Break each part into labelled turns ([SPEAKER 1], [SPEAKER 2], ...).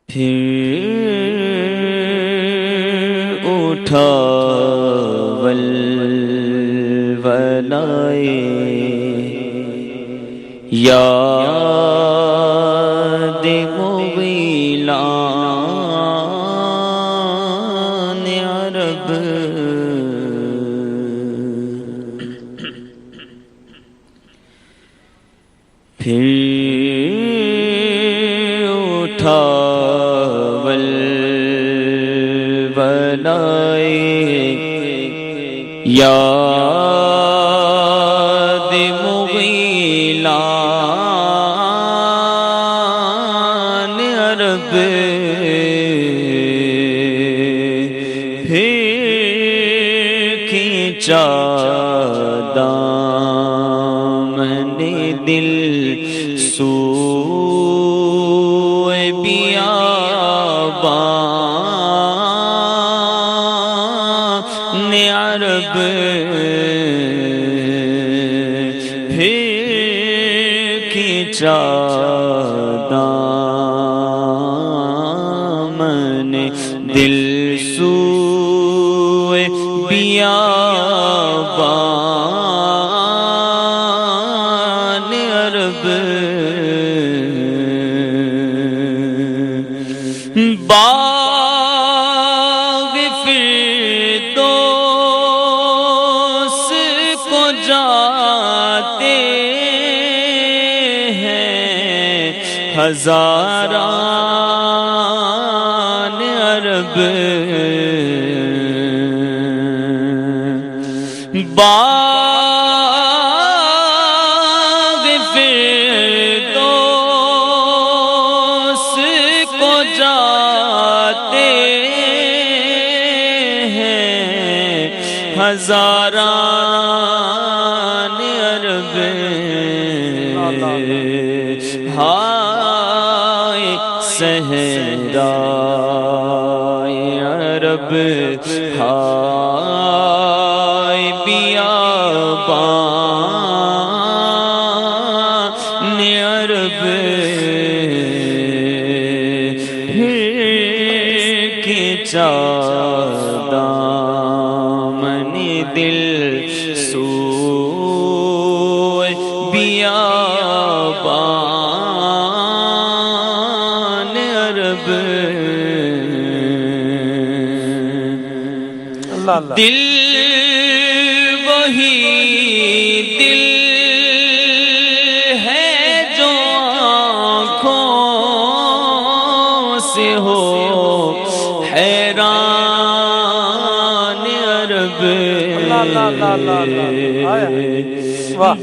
[SPEAKER 1] پھر اٹھا ولولائے یاد مغیلان عرب پھر اٹھا ولولائے یاد مغیلان عرب پھر کھینچا دامن دل سوئے بیابان عرب پھر کھینچا دامن دل سوئے بیابان عرب باغ فردوس کو جاتے ہیں ہزاران عرب باغ فردوس کو جاتے ہیں ہزاران عرب ہائے صحرائے عرب ہائے بیابان عرب کھینچا دامن دل سوئے بیابان عرب دل وہی دل ہے جو آنکھوں سے ہو حیران عرب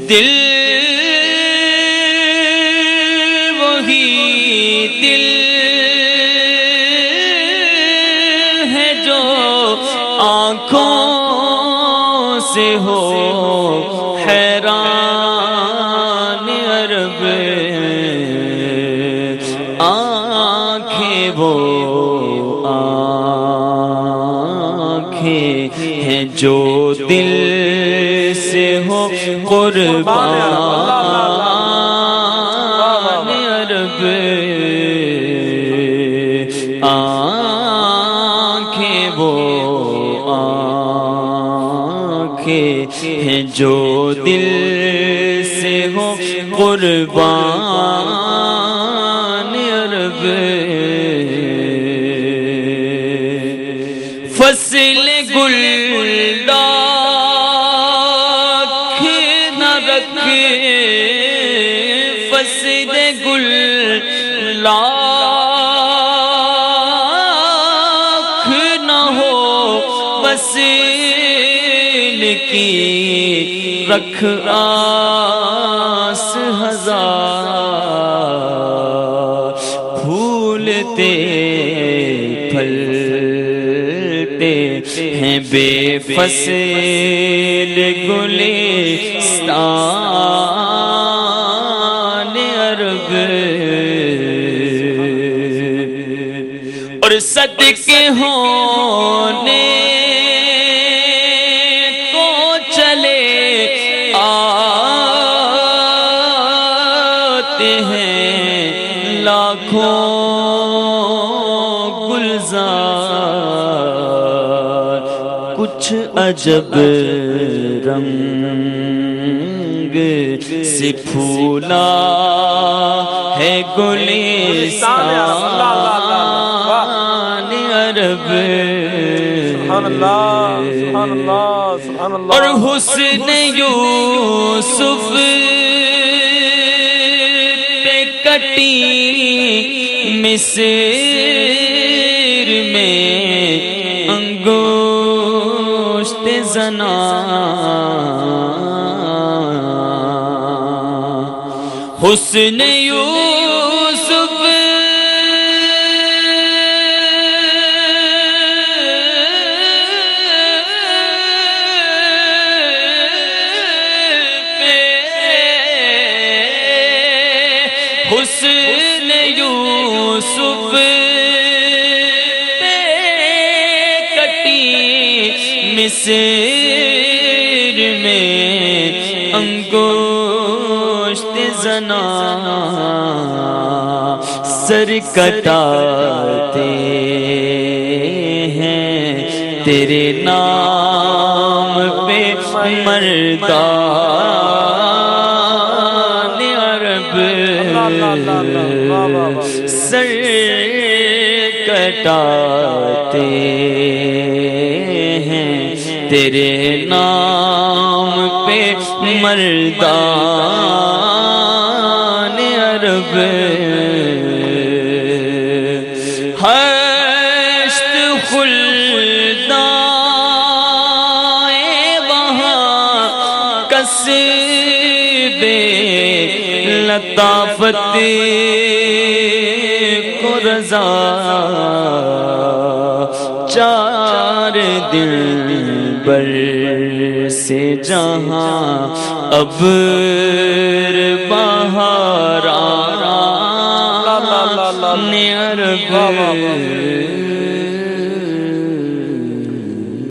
[SPEAKER 1] دل وہی دل ہے جو آنکھوں سے ہو حیران عرب آنکھیں وہ آنکھیں ہیں جو دل سے ہو قربان عرب آنکھیں وہ آنکھیں ہیں جو دل سے ہو قربان عرب فصل گلداخ نہ رکھے فصل گلداخ نہ ہو وصل کی رکھ آس ہزار پھولتے پھلتے ہیں بے فصل گلستان عرب اور صدقے ہونے کو چلے آتے ہیں لاکھوں گلزار کچھ عجب رنگ سے پھولا ہے گلستان عرب اور حسن یوسف پہ کٹی مصر میں انگشت زنا حسن یوسف حسن یوسف پہ کٹی مصر میں انگشت زنا سر کٹاتے ہیں تیرے نام پہ مردان عرب سر کٹاتے ہیں تیرے نام پہ مردان عرب ہشت خلدائے وہاں کسب لطافت کو رضا چار دل بر سے جہاں ابر بہاران عرب